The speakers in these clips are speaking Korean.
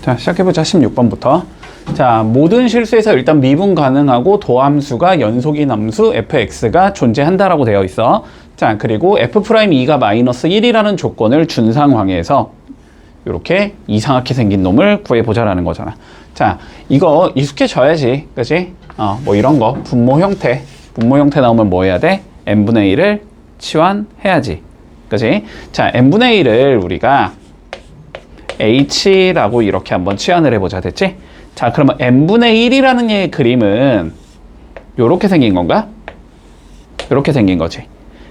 자, 시작해보자. 16번부터. 자, 모든 실수에서 일단 미분 가능하고 도함수가 연속인 함수 fx가 존재한다라고 되어 있어. 자, 그리고 f'2가 마이너스 1이라는 조건을 준 상황에서 이렇게 이상하게 생긴 놈을 구해보자라는 거잖아. 자, 이거 익숙해져야지. 그치? 뭐 이런 거. 분모 형태 나오면 뭐 해야 돼? n분의 1을 치환해야지. 그치? 자, n분의 1을 우리가 h라고 이렇게 한번 치환을 해보자. 됐지? 자, 그러면 n분의 1이라는 얘의 그림은 요렇게 생긴 건가? 요렇게 생긴 거지.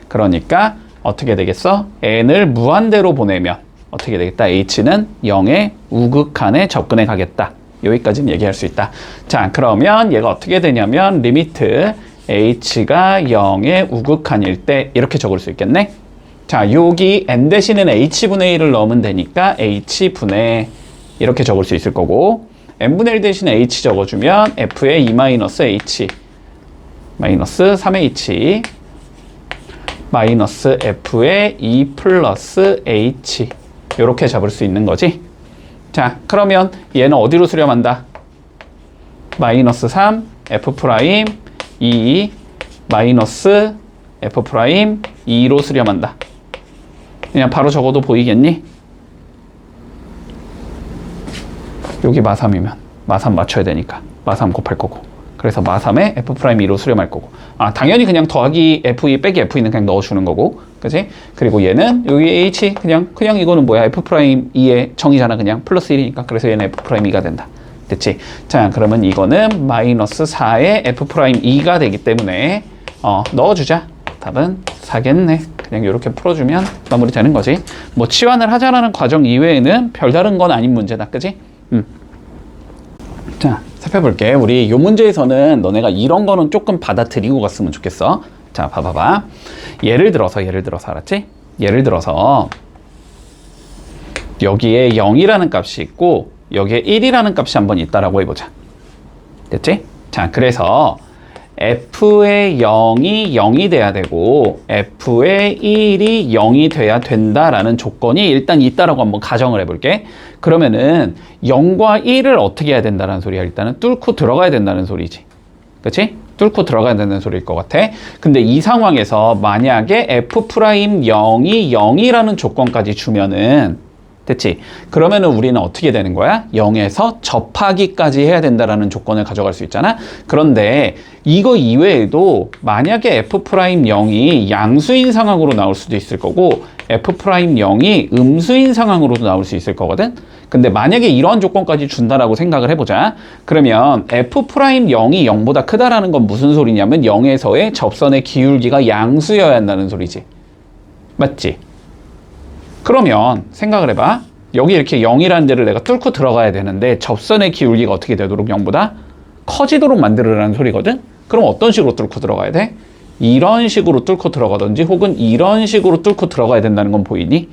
그러니까 어떻게 되겠어? n을 무한대로 보내면 어떻게 되겠다? h는 0의 우극한에 접근해 가겠다. 여기까지는 얘기할 수 있다. 자, 그러면 얘가 어떻게 되냐면 리미트 h가 0의 우극한일 때 이렇게 적을 수 있겠네? 자, 여기 n 대신에는 h분의 1을 넣으면 되니까 h분의 이렇게 적을 수 있을 거고, n분의 1 대신에 h 적어주면 f의 2-h 마이너스 3h 마이너스 f의 2 플러스 h 이렇게 잡을 수 있는 거지. 자, 그러면 얘는 어디로 수렴한다? 마이너스 3 f 프라임 2 마이너스 f 프라임 2로 수렴한다. 그냥 바로 적어도 보이겠니? 여기 마3이면 마3 맞춰야 되니까 마3 곱할 거고, 그래서 마3에 f'2로 수렴할 거고, 당연히 그냥 더하기 f2 빼기 f2는 그냥 넣어주는 거고, 그치? 그리고 얘는 여기 h 그냥 이거는 뭐야? f'2의 정의잖아. 그냥 플러스 1이니까. 그래서 얘는 f'2가 된다. 됐지? 자, 그러면 이거는 마이너스 4의 f'2가 되기 때문에 넣어주자. 답은 4겠네. 그냥 이렇게 풀어주면 마무리 되는 거지. 뭐 치환을 하자라는 과정 이외에는 별다른 건 아닌 문제다. 그치? 자, 살펴볼게. 우리 요 문제에서는 너네가 이런 거는 조금 받아들이고 갔으면 좋겠어. 자, 봐봐봐. 예를 들어서 알았지? 예를 들어서 여기에 0이라는 값이 있고 여기에 1이라는 값이 한번 있다라고 해보자. 됐지? 자, 그래서 f의 0이 0이 돼야 되고 f의 1이 0이 돼야 된다라는 조건이 일단 있다라고 한번 가정을 해볼게. 그러면은 0과 1을 어떻게 해야 된다는 소리야? 일단은 뚫고 들어가야 된다는 소리지. 그치? 뚫고 들어가야 되는 소리일 것 같아. 근데 이 상황에서 만약에 f'0이 0이라는 조건까지 주면은, 됐지? 그러면은 우리는 어떻게 되는 거야? 0에서 접하기까지 해야 된다라는 조건을 가져갈 수 있잖아? 그런데 이거 이외에도 만약에 f'0이 양수인 상황으로 나올 수도 있을 거고 f'0이 음수인 상황으로도 나올 수 있을 거거든? 근데 만약에 이러한 조건까지 준다라고 생각을 해보자. 그러면 f'0이 0보다 크다라는 건 무슨 소리냐면 0에서의 접선의 기울기가 양수여야 한다는 소리지. 맞지? 그러면 생각을 해봐. 여기 이렇게 0이라는 데를 내가 뚫고 들어가야 되는데 접선의 기울기가 어떻게 되도록 0보다 커지도록 만들으라는 소리거든? 그럼 어떤 식으로 뚫고 들어가야 돼? 이런 식으로 뚫고 들어가든지 혹은 이런 식으로 뚫고 들어가야 된다는 건 보이니?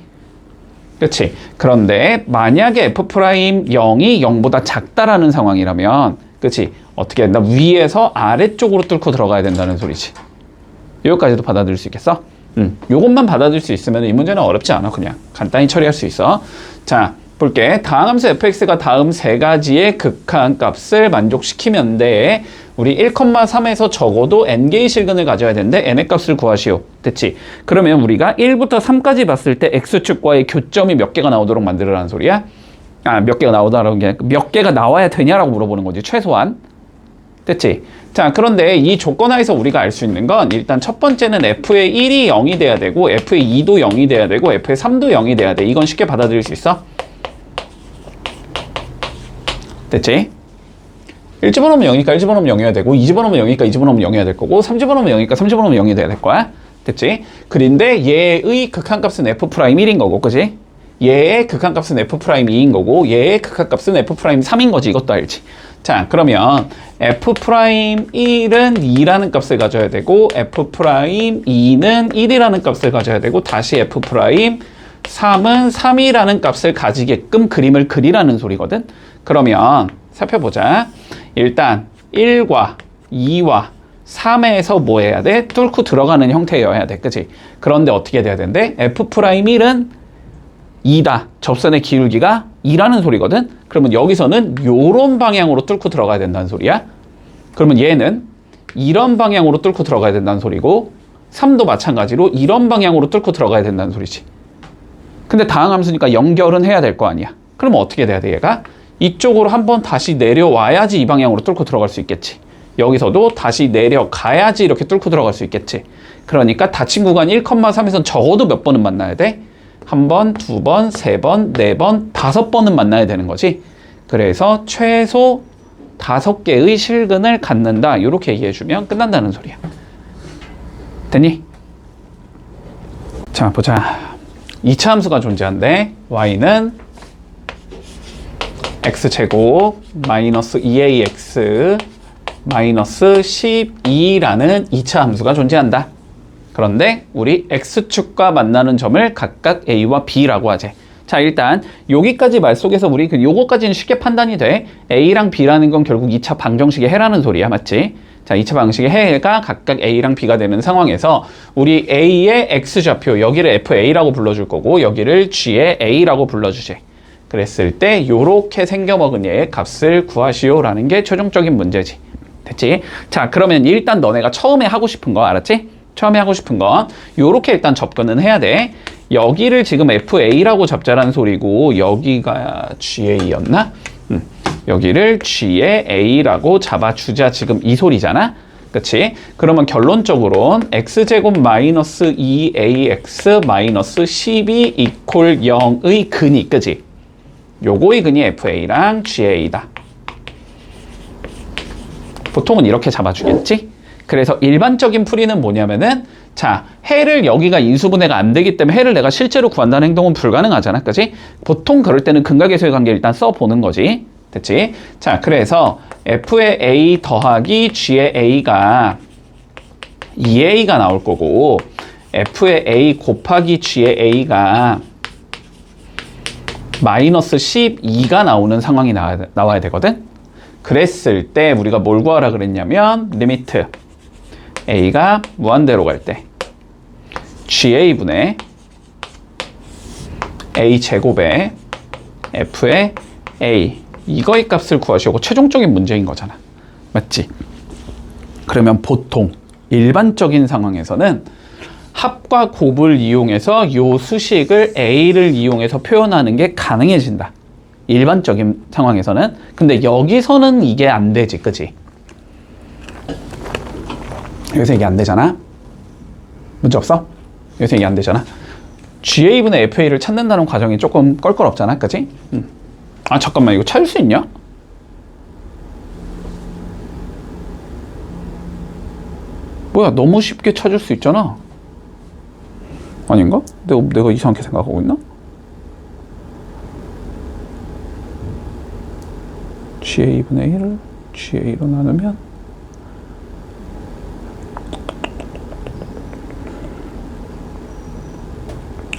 그렇지? 그런데 만약에 f'0이 0보다 작다라는 상황이라면, 그렇지? 어떻게 된다? 위에서 아래쪽으로 뚫고 들어가야 된다는 소리지. 여기까지도 받아들일 수 있겠어? 요것만 받아들일 수 있으면 이 문제는 어렵지 않아. 그냥 간단히 처리할 수 있어. 자, 볼게. 다음 함수 fx가 다음 세 가지의 극한값을 만족시키면 돼. 우리 1,3에서 적어도 n개의 실근을 가져야 되는데 n의 값을 구하시오. 됐지? 그러면 우리가 1부터 3까지 봤을 때 x축과의 교점이 몇 개가 나오도록 만들으라는 소리야? 몇 개가 나오더라는 게 몇 개가 나와야 되냐라고 물어보는 거지. 최소한. 됐지? 자, 그런데 이 조건 하에서 우리가 알 수 있는 건 일단 첫 번째는 f의 1이 0이 돼야 되고 f의 2도 0이 돼야 되고 f의 3도 0이 돼야 돼. 이건 쉽게 받아들일 수 있어? 됐지? 1집어넣으면 0이니까 1집어넣으면 0이어야 되고 2집어넣으면 0이니까 2집어넣으면 0이어야 될 거고 3집어넣으면 0이니까 3집어넣으면 0이 돼야 될 거야. 됐지? 그런데 얘의 극한값은 f'1인 거고, 그지? 얘의 극한값은 f'2인 거고 얘의 극한값은 f'3인 거지. 이것도 알지? 자, 그러면 f'1은 2라는 값을 가져야 되고 f'2는 1이라는 값을 가져야 되고 다시 f'3은 3이라는 값을 가지게끔 그림을 그리라는 소리거든. 그러면 살펴보자. 일단 1과 2와 3에서 뭐 해야 돼? 뚫고 들어가는 형태여야 돼. 그치? 그런데 어떻게 돼야 되는데? f'1은 2다. 접선의 기울기가 2라는 소리거든. 그러면 여기서는 요런 방향으로 뚫고 들어가야 된다는 소리야. 그러면 얘는 이런 방향으로 뚫고 들어가야 된다는 소리고 3도 마찬가지로 이런 방향으로 뚫고 들어가야 된다는 소리지. 근데 다항함수니까 연결은 해야 될 거 아니야. 그러면 어떻게 돼야 돼 얘가? 이쪽으로 한번 다시 내려와야지 이 방향으로 뚫고 들어갈 수 있겠지. 여기서도 다시 내려가야지 이렇게 뚫고 들어갈 수 있겠지. 그러니까 닫힌 구간 1,3에선 적어도 몇 번은 만나야 돼? 한 번, 두 번, 세 번, 네 번, 5번은 만나야 되는 거지. 그래서 최소 5개의 실근을 갖는다. 이렇게 얘기해주면 끝난다는 소리야. 됐니? 자, 보자. 2차 함수가 존재한대. y는 x제곱 마이너스 2ax 마이너스 12라는 2차 함수가 존재한다. 그런데 우리 x축과 만나는 점을 각각 a와 b라고 하재. 자, 일단 여기까지 말 속에서 우리 요거까지는 쉽게 판단이 돼. a랑 b라는 건 결국 2차 방정식의 해라는 소리야. 맞지? 자, 2차 방정식의 해가 각각 a랑 b가 되는 상황에서 우리 a의 x좌표, 여기를 fa라고 불러줄 거고 여기를 g의 a라고 불러주지. 그랬을 때 요렇게 생겨먹은 얘의 값을 구하시오라는 게 최종적인 문제지. 됐지? 자, 그러면 일단 너네가 처음에 하고 싶은 거 알았지? 처음에 하고 싶은 건 요렇게 일단 접근은 해야 돼. 여기를 지금 FA라고 잡자라는 소리고 여기가 GA였나? 여기를 G의 A라고 잡아주자 지금 이 소리잖아? 그치? 그러면 결론적으로는 X제곱 마이너스 2AX 마이너스 12 이퀄 0의 근이 그치? 요거의 근이 FA랑 GA다. 보통은 이렇게 잡아주겠지? 그래서 일반적인 풀이는 뭐냐면은 자, 해를 여기가 인수분해가 안 되기 때문에 해를 내가 실제로 구한다는 행동은 불가능하잖아. 그치? 보통 그럴 때는 근각에서의 관계를 일단 써보는 거지. 됐지? 자, 그래서 F의 A 더하기 G의 A가 2A가 나올 거고 F의 A 곱하기 G의 A가 마이너스 12가 나오는 상황이 나와야 되거든? 그랬을 때 우리가 뭘 구하라 그랬냐면 리미트 A가 무한대로 갈 때 GA분의 A제곱에 F의 A 이거의 값을 구하시고 최종적인 문제인 거잖아. 맞지? 그러면 보통 일반적인 상황에서는 합과 곱을 이용해서 요 수식을 A를 이용해서 표현하는 게 가능해진다. 일반적인 상황에서는. 근데 여기서는 이게 안 되지. 그치? 여기서 이게 안 되잖아. 문제 없어? 여기서 이게 안 되잖아. GA분의 FA를 찾는다는 과정이 조금 껄껄없잖아. 그치? 아, 잠깐만. 이거 찾을 수 있냐? 뭐야, 너무 쉽게 찾을 수 있잖아. 아닌가? 내가 이상하게 생각하고 있나? GA분의 1을 GA로 나누면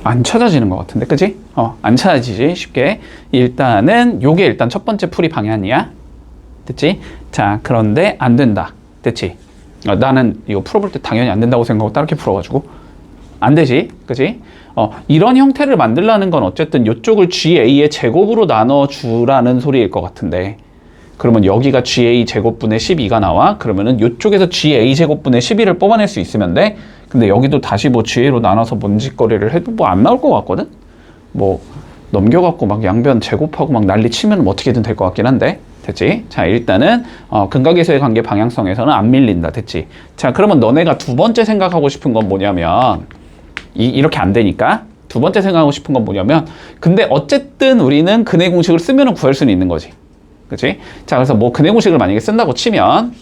안 찾아지는 것 같은데, 그치? 안 찾아지지, 쉽게. 일단은 요게 일단 첫 번째 풀이 방향이야. 됐지? 자, 그런데 안 된다. 됐지? 나는 이거 풀어볼 때 당연히 안 된다고 생각하고 따르게 풀어가지고 안 되지, 그치? 이런 형태를 만들라는 건 어쨌든 이쪽을 GA의 제곱으로 나눠주라는 소리일 것 같은데 그러면 여기가 GA 제곱분의 12가 나와? 그러면은 이쪽에서 GA 제곱분의 12를 뽑아낼 수 있으면 돼? 근데 여기도 다시 뭐 GA로 나눠서 뭔 짓거리를 해도 뭐 안 나올 것 같거든? 뭐 넘겨갖고 막 양변 제곱하고 막 난리 치면 뭐 어떻게든 될 것 같긴 한데 됐지? 자, 일단은 근각에서의 관계 방향성에서는 안 밀린다. 됐지? 자, 그러면 너네가 두 번째 생각하고 싶은 건 뭐냐면 이렇게 안 되니까 두 번째 생각하고 싶은 건 뭐냐면 근데 어쨌든 우리는 근의 공식을 쓰면은 구할 수는 있는 거지. 그치? 자, 그래서 뭐 근의 공식을 만약에 쓴다고 치면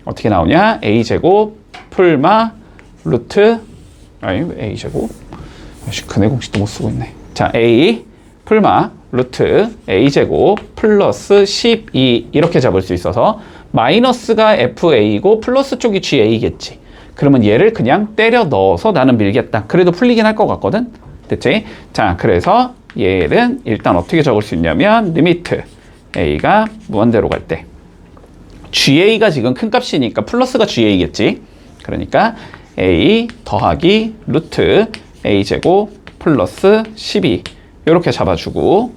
어떻게 나오냐? a제곱 풀마 루트 a제곱 근의 공식도 못 쓰고 있네. 자, a 풀마 루트 a제곱 플러스 12 이렇게 잡을 수 있어서 마이너스가 fa이고 플러스 쪽이 ga겠지. 그러면 얘를 그냥 때려 넣어서 나는 밀겠다. 그래도 풀리긴 할 것 같거든? 됐지? 자, 그래서 얘는 일단 어떻게 적을 수 있냐면 리미트 a가 무한대로 갈 때 GA가 지금 큰 값이니까 플러스가 GA겠지. 그러니까 A 더하기 루트 A제곱 플러스 12 이렇게 잡아주고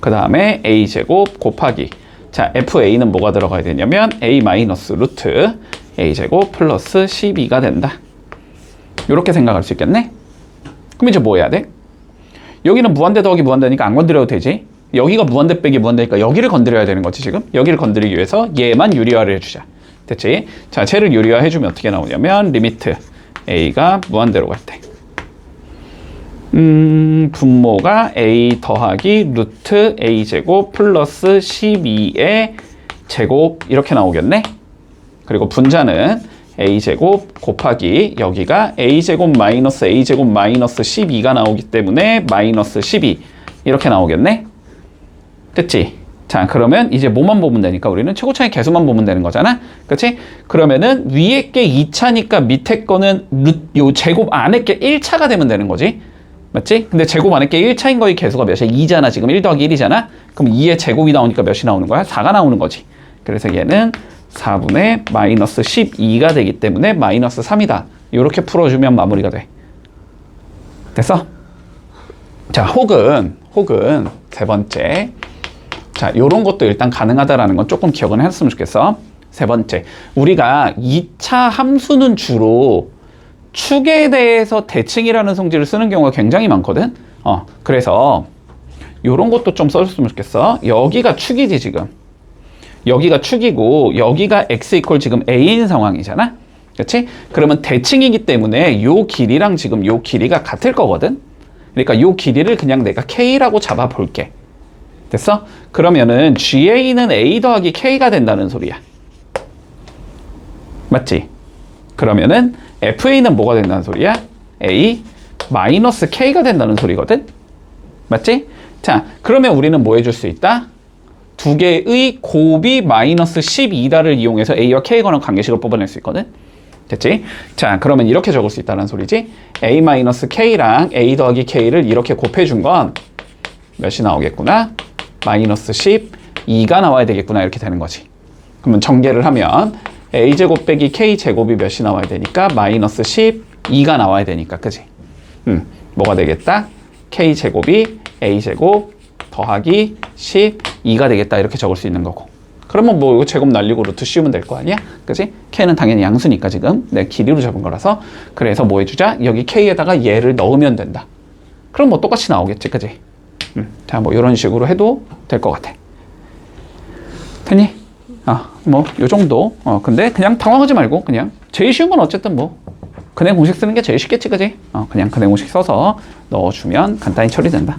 그 다음에 a제곱 곱하기. 자, fa는 뭐가 들어가야 되냐면 a 마이너스 루트 a제곱 플러스 12가 된다. 이렇게 생각할 수 있겠네? 그럼 이제 뭐 해야 돼? 여기는 무한대 더하기 무한대니까 안 건드려도 되지. 여기가 무한대 빼기 무한대니까 여기를 건드려야 되는 거지 지금. 여기를 건드리기 위해서 얘만 유리화를 해주자. 됐지? 자, 쟤를 유리화 해주면 어떻게 나오냐면 리미트 a가 무한대로 갈 때 분모가 a 더하기 루트 a제곱 플러스 12의 제곱 이렇게 나오겠네? 그리고 분자는 a제곱 곱하기 여기가 a제곱 마이너스 a제곱 마이너스 12가 나오기 때문에 마이너스 12 이렇게 나오겠네? 됐지? 자, 그러면 이제 뭐만 보면 되니까 우리는 최고차의 개수만 보면 되는 거잖아? 그치? 그러면은 위에 게 2차니까 밑에 거는 요 제곱 안에 게 1차가 되면 되는 거지? 맞지? 근데 제곱 안에 게 1차인 거의 개수가 몇이야? 2잖아. 지금 1 더하기 1이잖아? 그럼 2의 제곱이 나오니까 몇이 나오는 거야? 4가 나오는 거지. 그래서 얘는 4분의 마이너스 12가 되기 때문에 마이너스 3이다. 이렇게 풀어주면 마무리가 돼. 됐어? 자, 혹은 세 번째. 자, 요런 것도 일단 가능하다라는 건 조금 기억은 했으면 좋겠어. 세 번째. 우리가 2차 함수는 주로 축에 대해서 대칭이라는 성질을 쓰는 경우가 굉장히 많거든. 그래서 요런 것도 좀 써줬으면 좋겠어. 여기가 축이지 지금. 여기가 축이고 여기가 x 이퀄 지금 a인 상황이잖아. 그렇지? 그러면 대칭이기 때문에 요 길이랑 지금 요 길이가 같을 거거든. 그러니까 요 길이를 그냥 내가 k라고 잡아 볼게. 됐어? 그러면은 ga는 a 더하기 k가 된다는 소리야. 맞지? 그러면은 fa는 뭐가 된다는 소리야? a 마이너스 k가 된다는 소리거든? 맞지? 자, 그러면 우리는 뭐 해줄 수 있다? 두 개의 곱이 마이너스 12다를 이용해서 a와 k에 관한 관계식을 뽑아낼 수 있거든? 됐지? 자, 그러면 이렇게 적을 수 있다는 소리지? a 마이너스 k랑 a 더하기 k를 이렇게 곱해준 건 몇이 나오겠구나? 마이너스 12가 나와야 되겠구나. 이렇게 되는 거지. 그러면 전개를 하면 a제곱 빼기 k제곱이 몇이 나와야 되니까 마이너스 12가 나와야 되니까. 그지? 뭐가 되겠다? k제곱이 a제곱 더하기 12가 되겠다. 이렇게 적을 수 있는 거고. 그러면 뭐 이거 제곱 날리고 루트 씌우면 될 거 아니야? 그지? k는 당연히 양수니까 지금 내 길이로 잡은 거라서. 그래서 뭐 해주자? 여기 k에다가 얘를 넣으면 된다. 그럼 뭐 똑같이 나오겠지. 그지? 자, 뭐 이런 식으로 해도 될 것 같아. 됐니? 뭐 요 정도. 근데 그냥 당황하지 말고 그냥 제일 쉬운 건 어쨌든 뭐 근해 공식 쓰는 게 제일 쉽겠지. 그지? 그냥 근해 공식 써서 넣어주면 간단히 처리된다.